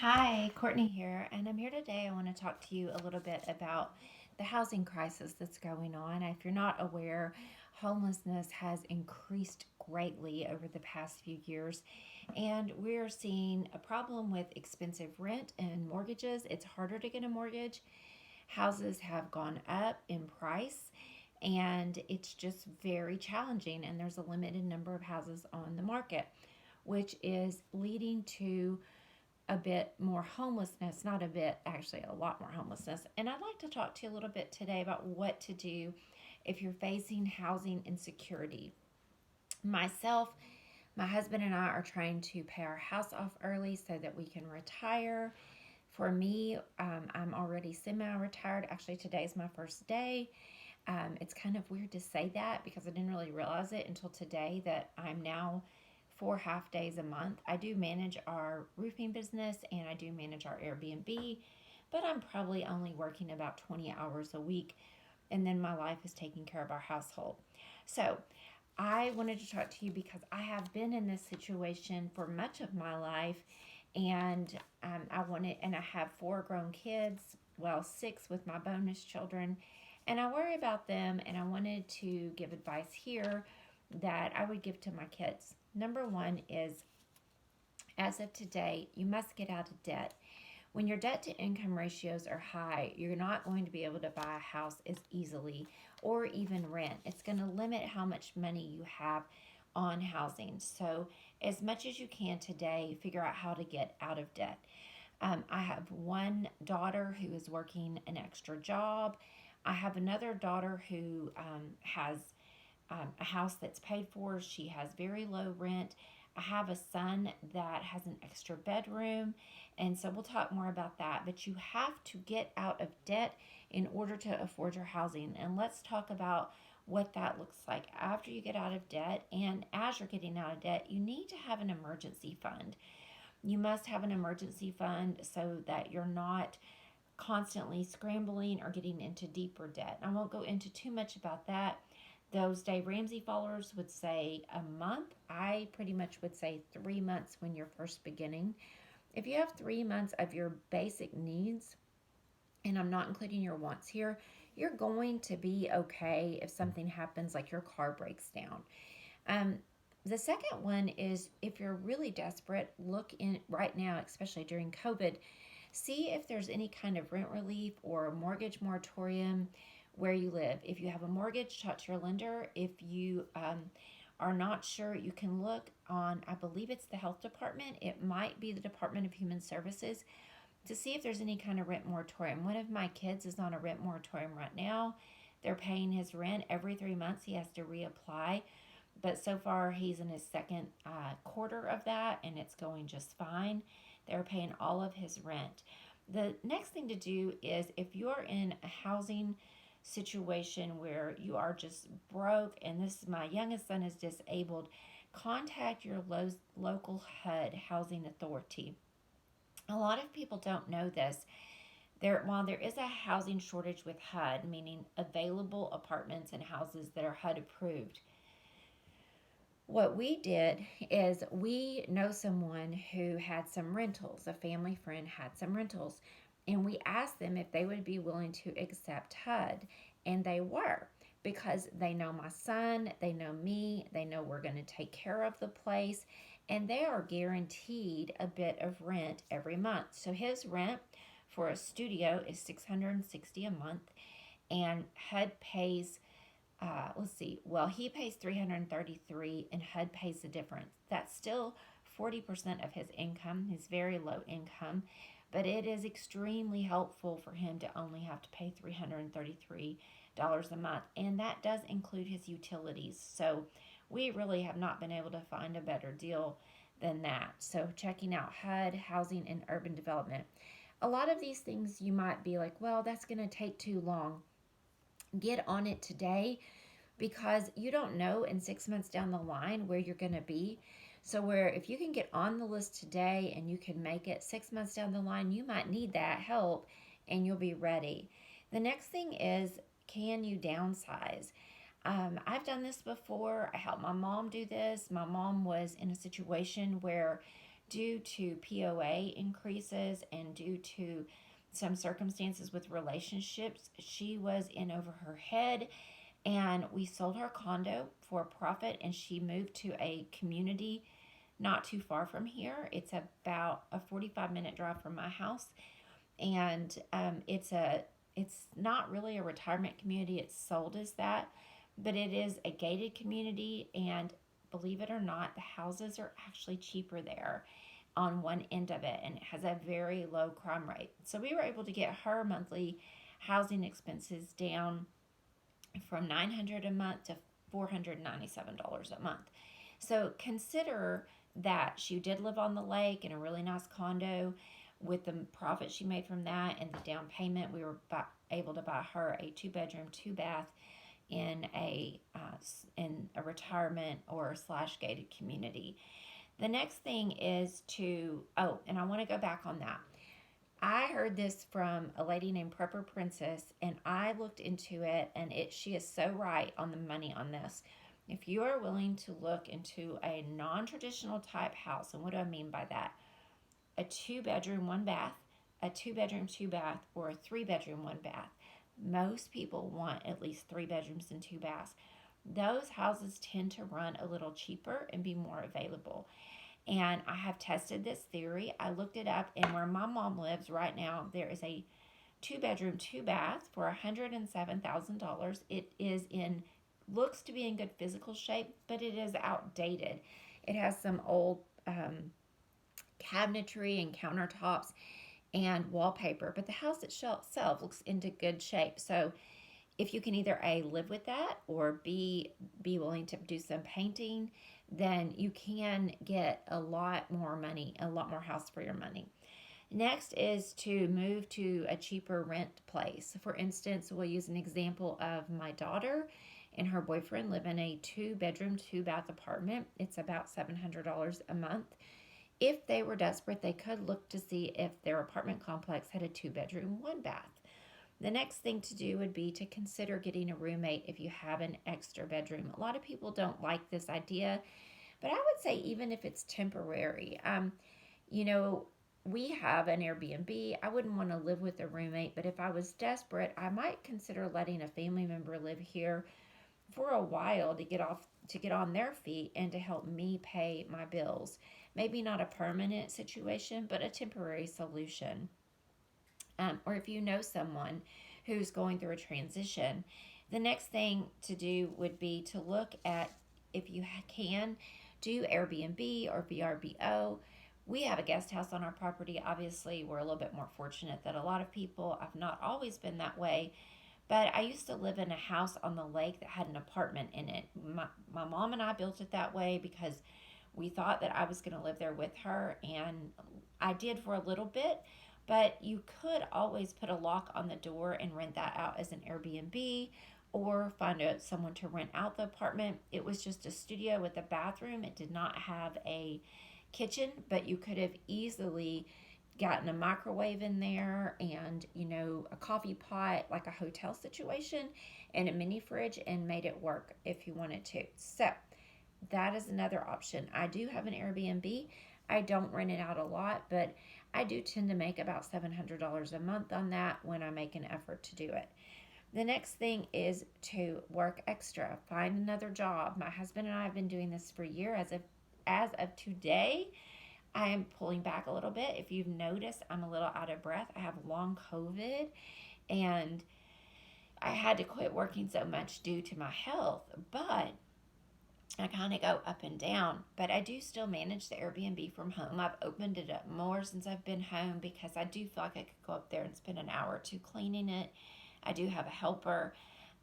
Hi, Courtney here, and I'm here today. I want to talk to you a little bit about the housing crisis that's going on. If you're not aware, homelessness has increased greatly over the past few years, and we're seeing a problem with expensive rent and mortgages. It's harder to get a mortgage. Houses have gone up in price, and it's just very challenging, and there's a limited number of houses on the market, which is leading to a bit more homelessness, not a bit, actually, a lot more homelessness. And I'd like to talk to you a little bit today about what to do if you're facing housing insecurity. Myself, my husband, and I are trying to pay our house off early so that we can retire. For me, I'm already semi retired. Actually, today's my first day. It's kind of weird to say that because I didn't really realize it until today that I'm now 4 half days a month. I do manage our roofing business and I do manage our Airbnb, but I'm probably only working about 20 hours a week, and then my life is taking care of our household. So, I wanted to talk to you because I have been in this situation for much of my life, and I have four grown kids, well, six with my bonus children, and I worry about them, and I wanted to give advice here that I would give to my kids. Number one is, as of today, you must get out of debt. When your debt to income ratios are high, you're not going to be able to buy a house as easily or even rent. It's going to limit how much money you have on housing. So, as much as you can today, figure out how to get out of debt. I have one daughter who is working an extra job. I have another daughter who has a house that's paid for. She has very low rent. I have a son that has an extra bedroom, and so we'll talk more about that. But you have to get out of debt in order to afford your housing. And let's talk about what that looks like after you get out of debt. And as you're getting out of debt, you need to have an emergency fund. You must have an emergency fund so that you're not constantly scrambling or getting into deeper debt. I won't go into too much about that. Those Dave Ramsey followers would say a month. I pretty much would say 3 months when you're first beginning. If you have 3 months of your basic needs, and I'm not including your wants here, you're going to be okay if something happens, like your car breaks down. Um, the second one is, if you're really desperate, look in right now, especially during COVID, see if there's any kind of rent relief or mortgage moratorium where you live. If you have a mortgage, talk to your lender. If you are not sure, you can look on, I believe it's the health department, it might be the Department of Human Services, to see if there's any kind of rent moratorium. One of my kids is on a rent moratorium right now. They're paying his rent every 3 months. He has to reapply, but so far he's in his second quarter of that, and it's going just fine. They're paying all of his rent. The next thing to do is, if you're in a housing situation where you are just broke, and this is, my youngest son is disabled, contact your local HUD, housing authority. A lot of people don't know this. While there is a housing shortage with HUD, meaning available apartments and houses that are HUD approved, what we did is, we know someone who had some rentals. A family friend had some rentals, and we asked them if they would be willing to accept HUD, and they were, because they know my son, they know me, they know we're going to take care of the place, and they are guaranteed a bit of rent every month. So his rent for a studio is $660 a month, and HUD pays, let's see, well, he pays $333 and HUD pays the difference. That's still 40% of his income. He's very low income, but it is extremely helpful for him to only have to pay $333 a month, and that does include his utilities. So we really have not been able to find a better deal than that. So checking out HUD, Housing and Urban Development. A lot of these things you might be like, well, that's going to take too long. Get on it today, because you don't know in 6 months down the line where you're going to be. So, where if you can get on the list today and you can make it 6 months down the line, you might need that help and you'll be ready. The next thing is, can you downsize? I've done this before. I helped my mom do this. My mom was in a situation where due to POA increases and due to some circumstances with relationships, she was in over her head, and we sold her condo for a profit, and she moved to a community not too far from here. It's about a 45-minute drive from my house, and it's not really a retirement community. It's sold as that, but it is a gated community, and believe it or not, the houses are actually cheaper there on one end of it, and it has a very low crime rate. So we were able to get her monthly housing expenses down from $900 a month to $497 a month. So consider that she did live on the lake in a really nice condo. With the profit she made from that and the down payment, we were able to buy her a 2-bedroom, 2-bath in a retirement or slash gated community. The next thing is and I want to go back on that. I heard this from a lady named Prepper Princess, and I looked into it, and she is so right on the money on this. If you are willing to look into a non-traditional type house, and what do I mean by that? A 2-bedroom, 1-bath, a 2-bedroom, 2-bath, or a 3-bedroom, 1-bath. Most people want at least 3 bedrooms and 2 baths. Those houses tend to run a little cheaper and be more available. And I have tested this theory. I looked it up, and where my mom lives right now, there is a 2-bedroom, 2-bath for $107,000. It looks to be in good physical shape, but it is outdated. It has some old cabinetry and countertops and wallpaper, but the house itself looks into good shape. So if you can either A, live with that, or B, be willing to do some painting, then you can get a lot more money, a lot more house for your money. Next is to move to a cheaper rent place. For instance, we'll use an example of my daughter and her boyfriend live in a 2-bedroom, 2-bath apartment. It's about $700 a month. If they were desperate, they could look to see if their apartment complex had a 2-bedroom, 1-bath. The next thing to do would be to consider getting a roommate if you have an extra bedroom. A lot of people don't like this idea, but I would say even if it's temporary, we have an Airbnb. I wouldn't want to live with a roommate, but if I was desperate, I might consider letting a family member live here for a while to get on their feet and to help me pay my bills. Maybe not a permanent situation, but a temporary solution. Or if you know someone who's going through a transition, the next thing to do would be to look at, if you can, do Airbnb or VRBO. We have a guest house on our property. Obviously, we're a little bit more fortunate than a lot of people. I've not always been that way, but I used to live in a house on the lake that had an apartment in it. My mom and I built it that way because we thought that I was going to live there with her, and I did for a little bit. But you could always put a lock on the door and rent that out as an Airbnb, or find someone to rent out the apartment. It was just a studio with a bathroom. It did not have a kitchen, but you could have easily gotten a microwave in there and, a coffee pot, like a hotel situation, and a mini fridge, and made it work if you wanted to. So that is another option. I do have an Airbnb. I don't rent it out a lot, but I do tend to make about $700 a month on that when I make an effort to do it. The next thing is to work extra, find another job. My husband and I have been doing this for a year. As of today, I am pulling back a little bit. If you've noticed, I'm a little out of breath. I have long COVID, and I had to quit working so much due to my health, but I kind of go up and down, but I do still manage the Airbnb from home. I've opened it up more since I've been home because I do feel like I could go up there and spend an hour or two cleaning it. I do have a helper.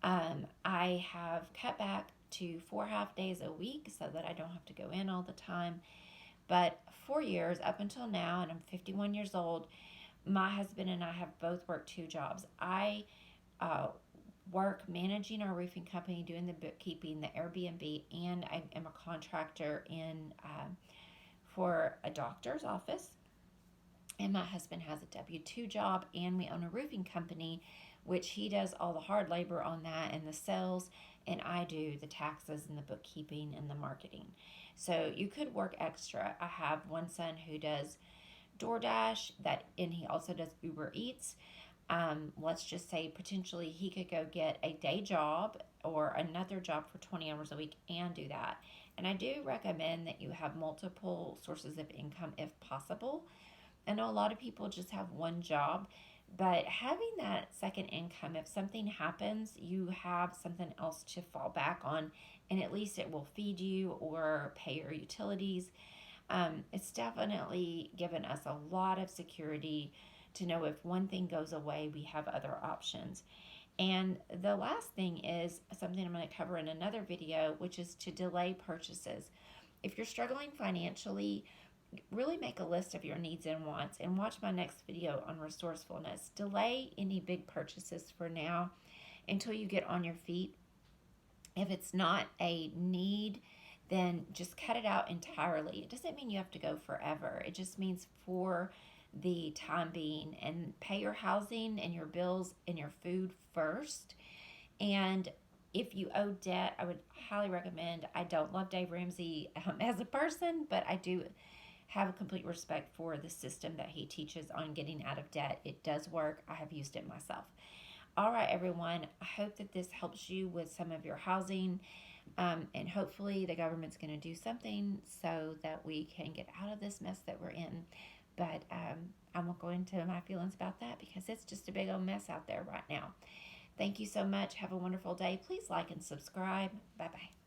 I have cut back to 4 half days a week so that I don't have to go in all the time. But 4 years up until now, and I'm 51 years old, my husband and I have both worked 2 jobs. I work managing our roofing company, doing the bookkeeping, the Airbnb, and I am a contractor for a doctor's office. And my husband has a W-2 job, and we own a roofing company, which he does all the hard labor on that and the sales, and I do the taxes and the bookkeeping and the marketing. So you could work extra. I have one son who does DoorDash, that, and he also does Uber Eats. Let's just say potentially he could go get a day job or another job for 20 hours a week and do that. And I do recommend that you have multiple sources of income if possible. I know a lot of people just have one job, but having that second income, if something happens, you have something else to fall back on, and at least it will feed you or pay your utilities. It's definitely given us a lot of security to know if one thing goes away, we have other options. And the last thing is something I'm going to cover in another video, which is to delay purchases. If you're struggling financially, really make a list of your needs and wants and watch my next video on resourcefulness. Delay any big purchases for now until you get on your feet. If it's not a need, then just cut it out entirely. It doesn't mean you have to go forever. It just means for the time being, and pay your housing and your bills and your food first. And if you owe debt, I would highly recommend. I don't love Dave Ramsey as a person, but I do have a complete respect for the system that he teaches on getting out of debt. It does work. I have used it myself. All right, everyone. I hope that this helps you with some of your housing. And hopefully the government's going to do something so that we can get out of this mess that we're in. But I won't go into my feelings about that because it's just a big old mess out there right now. Thank you so much. Have a wonderful day. Please like and subscribe. Bye-bye.